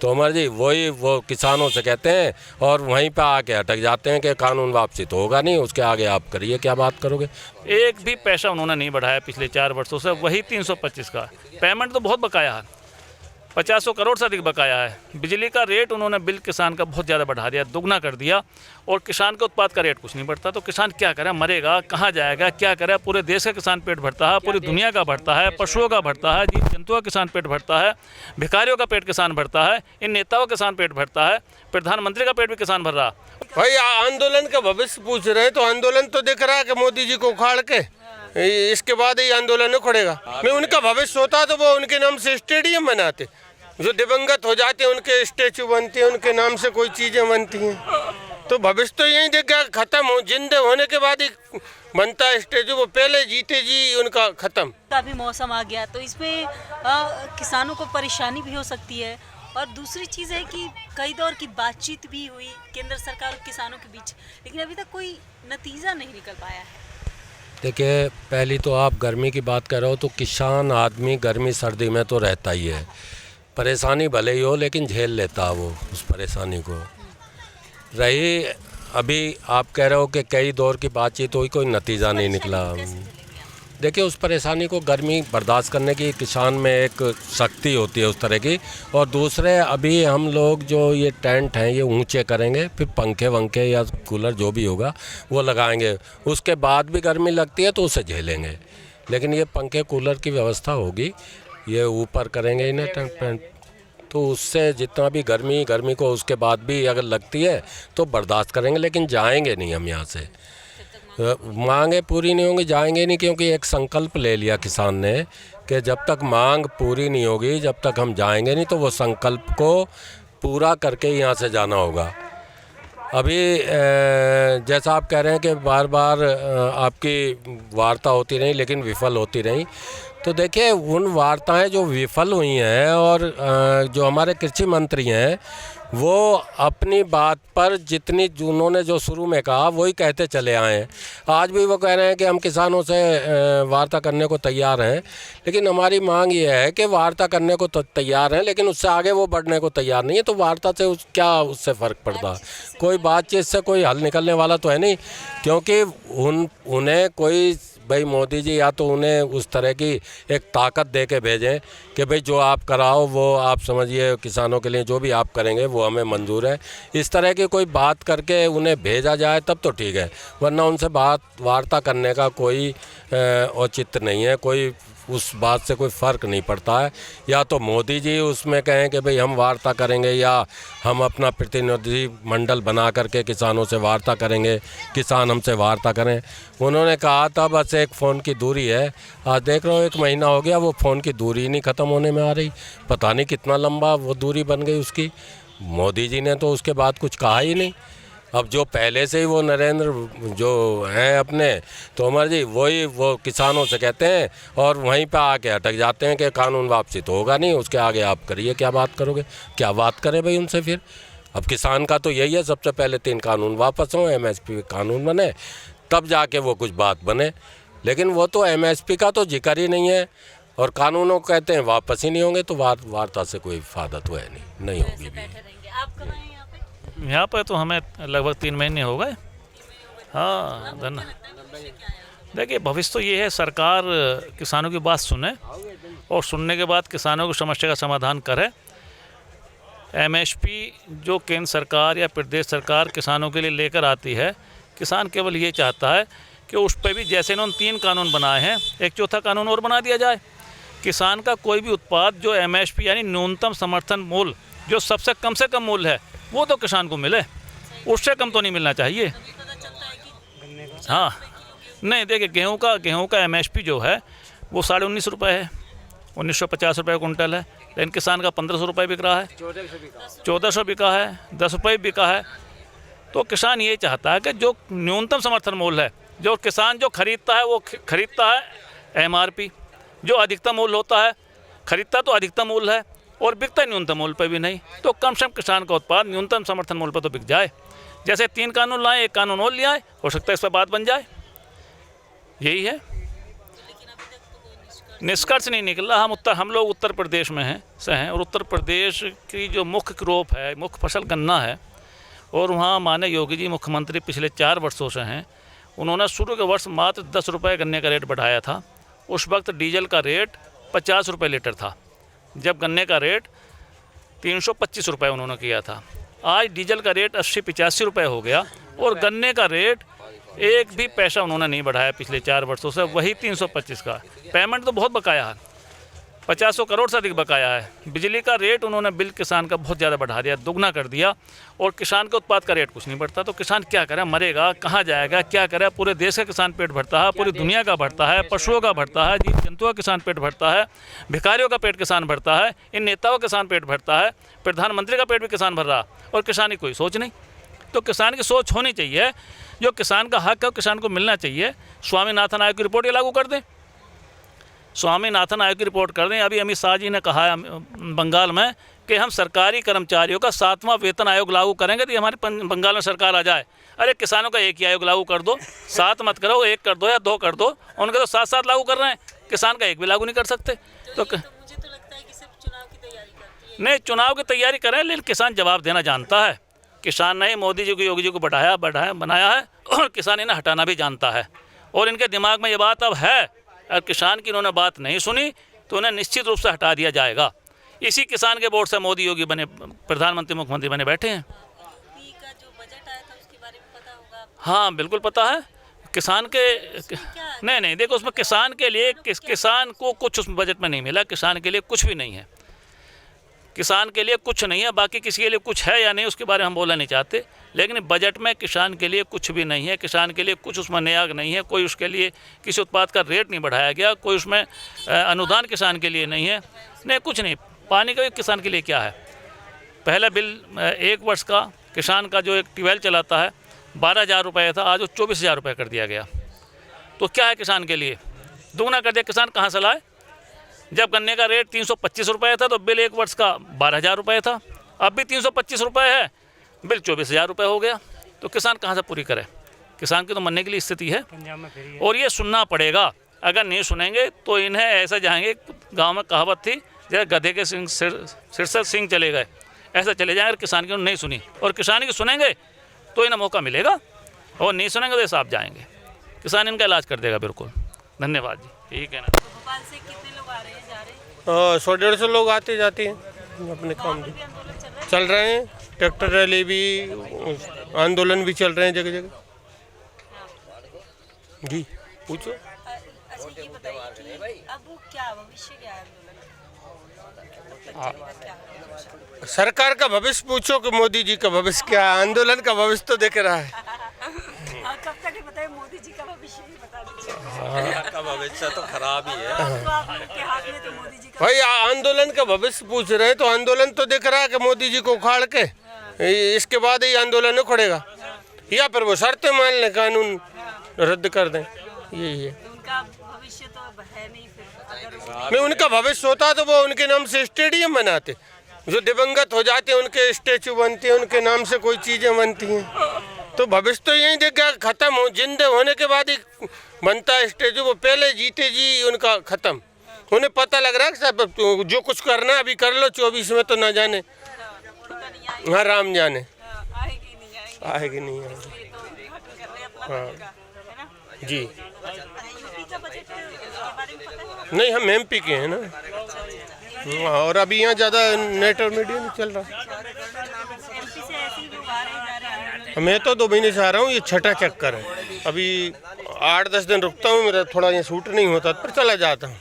तोमर जी वही वो किसानों से कहते हैं और वहीं पे आके अटक जाते हैं कि कानून वापसी तो होगा नहीं, उसके आगे आप करिए, क्या बात करोगे। एक भी पैसा उन्होंने नहीं बढ़ाया पिछले 4 वर्षों से, वही 325 का पेमेंट तो बहुत बकाया है, 50 करोड़ से अधिक बकाया है। बिजली का रेट उन्होंने बिल किसान का बहुत ज़्यादा बढ़ा दिया, दुगना कर दिया, और किसान के उत्पाद का रेट कुछ नहीं बढ़ता। तो किसान क्या करे, मरेगा, कहाँ जाएगा, क्या करे। पूरे देश का किसान पेट भरता है, पूरी दुनिया का भरता है, पशुओं का भरता है, जीव जंतुओं का किसान पेट भरता है, भिखारियों का पेट किसान भरता है, इन नेताओं का किसान पेट भरता है, प्रधानमंत्री का पेट भी किसान भर रहा। भाई आंदोलन का भविष्य पूछ रहे हैं तो आंदोलन तो दिख रहा है कि मोदी जी को उखाड़ के इसके बाद ही आंदोलन उखड़ेगा। नहीं, उनका भविष्य होता तो वो उनके नाम से स्टेडियम बनाते, जो दिवंगत हो जाते हैं उनके स्टेचू बनते हैं, उनके नाम से कोई चीजें बनती हैं। तो भविष्य तो यही दिख गया, खत्म हो, जिंदे होने के बाद ही बनता है स्टेचू, वो पहले जीते जी उनका खत्म। काफी मौसम आ गया तो इसमें किसानों को परेशानी भी हो सकती है। और दूसरी चीज़ है कि कई दौर की बातचीत भी हुई केंद्र सरकार और किसानों के बीच, लेकिन अभी तक कोई नतीजा नहीं निकल पाया है। देखिए, पहली तो आप गर्मी की बात कर रहे हो, तो किसान आदमी गर्मी सर्दी में तो रहता ही है, परेशानी भले ही हो लेकिन झेल लेता है वो उस परेशानी को। रही अभी आप कह रहे हो कि कई दौर की बातचीत हुई, कोई नतीजा नहीं निकला। देखिए, उस परेशानी को गर्मी बर्दाश्त करने की किसान में एक शक्ति होती है उस तरह की। और दूसरे, अभी हम लोग जो ये टेंट हैं ये ऊंचे करेंगे, फिर पंखे वंखे या कूलर जो भी होगा वो लगाएंगे, उसके बाद भी गर्मी लगती है तो उसे झेलेंगे। लेकिन ये पंखे कूलर की व्यवस्था होगी, ये ऊपर करेंगे इन्हें टेंट, तो उससे जितना भी गर्मी को उसके बाद भी अगर लगती है तो बर्दाश्त करेंगे, लेकिन जाएंगे नहीं हम यहाँ से। मांगे पूरी नहीं होंगी, जाएंगे नहीं, क्योंकि एक संकल्प ले लिया किसान ने कि जब तक मांग पूरी नहीं होगी जब तक हम जाएंगे नहीं। तो वो संकल्प को पूरा करके यहाँ से जाना होगा। अभी जैसा आप कह रहे हैं कि बार बार आपकी वार्ता होती रही लेकिन विफल होती रही, तो देखिए उन वार्ताएं जो विफल हुई हैं और जो हमारे कृषि मंत्री हैं वो अपनी बात पर जितनी उन्होंने जो शुरू में कहा वही कहते चले आए हैं। आज भी वो कह रहे हैं कि हम किसानों से वार्ता करने को तैयार हैं, लेकिन हमारी मांग ये है कि वार्ता करने को तो तैयार हैं लेकिन उससे आगे वो बढ़ने को तैयार नहीं है। तो वार्ता से क्या उससे फ़र्क पड़ता, कोई बातचीत से कोई हल निकलने वाला तो है नहीं, क्योंकि उन्हें कोई भाई मोदी जी या तो उन्हें उस तरह की एक ताकत दे के भेजें कि भाई जो आप कराओ वो आप समझिए किसानों के लिए जो भी आप करेंगे वो हमें मंजूर है, इस तरह की कोई बात करके उन्हें भेजा जाए तब तो ठीक है, वरना उनसे वार्ता करने का कोई औचित्य नहीं है, कोई उस बात से कोई फ़र्क नहीं पड़ता है। या तो मोदी जी उसमें कहें कि भाई हम वार्ता करेंगे या हम अपना प्रतिनिधि मंडल बना करके किसानों से वार्ता करेंगे, किसान हमसे वार्ता करें। उन्होंने कहा था बस एक फ़ोन की दूरी है, आज देख रहे हो 1 महीना हो गया वो फ़ोन की दूरी नहीं ख़त्म होने में आ रही, पता नहीं कितना लंबा वो दूरी बन गई उसकी। मोदी जी ने तो उसके बाद कुछ कहा ही नहीं। अब जो पहले से ही वो नरेंद्र जो हैं अपने तोमर जी वही वो किसानों से कहते हैं और वहीं पे आके अटक जाते हैं कि कानून वापसी तो होगा नहीं, उसके आगे आप करिए, क्या बात करोगे, क्या बात करें भाई उनसे फिर। अब किसान का तो यही है, सबसे पहले 3 कानून वापस हों, MSP कानून बने तब जाके वो कुछ बात बने। लेकिन वो तो MSP का तो जिक्र ही नहीं है और कानूनों को कहते हैं वापस ही नहीं होंगे, तो वार्ता से कोई फ़ायदा तो है नहीं होगी भी। यहाँ पर तो हमें लगभग 3 महीने हो गए। हाँ, देखिए भविष्य तो ये है, सरकार किसानों की बात सुने और सुनने के बाद किसानों की समस्या का समाधान करे। MSP जो केंद्र सरकार या प्रदेश सरकार किसानों के लिए लेकर आती है, किसान केवल ये चाहता है कि उस पर भी जैसे इन्होंने 3 कानून बनाए हैं, एक चौथा कानून और बना दिया जाए। किसान का कोई भी उत्पाद जो MSP यानी न्यूनतम समर्थन मूल्य जो सबसे कम से कम मूल्य है वो तो किसान को मिले, उससे कम तो नहीं मिलना चाहिए। हाँ, नहीं देखिए गेहूं का MSP जो है वो 19.5 रुपये है, 1950 रुपये कुंटल है, लेकिन किसान का 1500 रुपये बिक रहा है, 1400 बिका है, 10 रुपये बिका है। तो किसान ये चाहता है कि जो न्यूनतम समर्थन मूल्य है, जो किसान जो खरीदता है वो खरीदता है MRP, जो अधिकतम मूल्य होता है खरीदता तो अधिकतम मूल्य है और बिकता न्यूनतम मूल्य पर भी नहीं। तो कम से कम किसान का उत्पाद न्यूनतम समर्थन मूल्य पर तो बिक जाए। जैसे 3 कानून लाए, 1 कानून और ले आए, हो सकता है इस पर बात बन जाए, यही है। निष्कर्ष नहीं निकला। हम लोग उत्तर प्रदेश में हैं और उत्तर प्रदेश की जो मुख्य क्रॉप है, मुख्य फसल गन्ना है, और वहाँ माननीय योगी जी मुख्यमंत्री पिछले 4 वर्षों से हैं। उन्होंने शुरू के वर्ष मात्र 10 रुपये गन्ने का रेट बढ़ाया था। उस वक्त डीजल का रेट 50 रुपये लीटर था, जब गन्ने का रेट 325 रुपये उन्होंने किया था। आज डीजल का रेट 80-85 रुपये हो गया और गन्ने का रेट एक भी पैसा उन्होंने नहीं बढ़ाया पिछले 4 वर्षों से, वही 325 का। पेमेंट तो बहुत बकाया है, 500 करोड़ से अधिक बकाया है। बिजली का रेट उन्होंने बिल किसान का बहुत ज़्यादा बढ़ा दिया, दुगना कर दिया, और किसान के उत्पाद का रेट कुछ नहीं बढ़ता। तो किसान क्या करे, मरेगा, कहाँ जाएगा, क्या करे? पूरे देश का किसान पेट भरता है, पूरी दुनिया का भरता है, पशुओं का भरता है, जीव जंतुओं का किसान पेट भरता है, भिखारियों का पेट किसान भरता है, इन नेताओं का किसान पेट भरता है, प्रधानमंत्री का पेट भी किसान भर रहा, और किसान की कोई सोच नहीं। तो किसान की सोच होनी चाहिए, जो किसान का हक है किसान को मिलना चाहिए। स्वामीनाथन आयोग की रिपोर्ट ये लागू कर दें, स्वामीनाथन आयोग की रिपोर्ट कर दें। अभी अमित शाह जी ने कहा है बंगाल में कि हम सरकारी कर्मचारियों का 7वां वेतन आयोग लागू करेंगे तो हमारे बंगाल में सरकार आ जाए। अरे किसानों का एक ही आयोग लागू कर दो, 7 मत करो, 1 कर दो या 2 कर दो। उनके तो 7-7 लागू कर रहे हैं, किसान का एक भी लागू नहीं कर सकते। तो मुझे तो लगता है कि सिर्फ चुनाव की तैयारी करती है। नहीं, चुनाव की तैयारी करें, लेकिन किसान जवाब देना जानता है। किसान ने मोदी जी को, योगी जी को बनाया है, और किसान इन्हें हटाना भी जानता है। और इनके दिमाग में ये बात अब है, अगर किसान की इन्होंने बात नहीं सुनी तो उन्हें निश्चित रूप से हटा दिया जाएगा। इसी किसान के वोट से मोदी योगी बने, प्रधानमंत्री मुख्यमंत्री बने बैठे हैं। यूपी का जो बजट आया था उसके बारे में पता होगा? हाँ बिल्कुल पता है। किसान के नहीं देखो, उसमें किसान के लिए किसान को कुछ उस बजट में नहीं मिला। किसान के लिए कुछ भी नहीं है, किसान के लिए कुछ नहीं है। बाकी किसी के लिए कुछ है या नहीं उसके बारे में हम बोलना नहीं चाहते, लेकिन बजट में किसान के लिए कुछ भी नहीं है। किसान के लिए कुछ उसमें नया नहीं है, कोई उसके लिए किसी उत्पाद का रेट नहीं बढ़ाया गया, कोई उसमें अनुदान किसान के लिए नहीं है, नहीं कुछ नहीं। पानी का भी किसान के लिए क्या है? पहला बिल 1 वर्ष का किसान का जो एक ट्यूबवेल चलाता है 12,000 रुपये था, आज वो 24,000 रुपये कर दिया गया। तो क्या है किसान के लिए? दुगना कर दिया। किसान कहाँ से लाए? जब गन्ने का रेट 325 रुपये था तो बिल 1 वर्ष का 12,000 रुपये था, अब भी 325 रुपये है, बिल 24,000 रुपये हो गया। तो किसान कहाँ से पूरी करे? किसान की तो मरने के लिए स्थिति है, और ये सुनना पड़ेगा। अगर नहीं सुनेंगे तो इन्हें ऐसा जाएंगे, गांव में कहावत थी, जैसे गधे के सिर से सिंह चले गए, ऐसा चले जाएंगे। किसान की नहीं सुनी, और किसान की सुनेंगे तो इन्हें मौका मिलेगा, और नहीं सुनेंगे तो साफ जाएंगे। किसान इनका इलाज कर देगा। बिल्कुल, धन्यवाद जी, ठीक है ना। तो भोपाल से कितने लोग आ रहे हैं, जा रहे हैं? 100-150 लोग आते जाते हैं अपने काम भी आंदोलन चल रहे हैं। ट्रैक्टर रैली भी, आंदोलन भी चल रहे हैं जगह जगह। जी पूछो। अच्छा ये बताइए कि अब क्या भविष्य, क्या है आंदोलन? क्या सरकार का भविष्य पूछो कि मोदी जी का भविष्य क्या है? आंदोलन का भविष्य तो दिख रहा है। कब तक ये बताइए, मोदी जी का भविष्य भी बता दीजिए। का भविष्य तो खराब ही है। तो आप लोग के हाथ में तो मोदी जी का। भाई आंदोलन का भविष्य पूछ रहे हैं तो आंदोलन तो दिख रहा है कि मोदी जी को उखाड़ के इसके बाद ही आंदोलन उखड़ेगा, या फिर वो शर्तें मान लें, कानून रद्द कर दें, यही है। उनका भविष्य तो अब है नहीं, फिर अगर नहीं उनका भविष्य होता तो वो उनके नाम से स्टेडियम बनाते, जो दिवंगत हो जाते हैं उनके स्टेचू बनते हैं, उनके नाम से कोई चीज़ें बनती हैं। तो भविष्य तो यही देख गया, खत्म हो, जिंदे होने के बाद ही बनता है स्टेचू। वो पहले जीते जी उनका खत्म। उन्हें पता लग रहा है कि साहब जो कुछ करना है अभी कर लो, 24 में तो ना जाने, हाँ राम जाने आएगी नहीं आएगी, आएगी नहीं आएगी। इसलिए तो उद्घाटन कर रहे हैं अपना हाँ। खुद का, है ना? जी यूपी का बजट के बारे में पता है? नहीं, हम एमपी के हैं ना। और अभी यहाँ ज़्यादा नेट और मीडिया नहीं चल रहा। एमपी से ऐसे ही लोग आ रहे हैं, जा रहे हैं। मैं तो 2 महीने से आ रहा हूँ, ये 6ठा चक्कर है। अभी 8-10 दिन रुकता हूँ, मेरा थोड़ा ये सूट नहीं होता, पर चला जाता हूँ।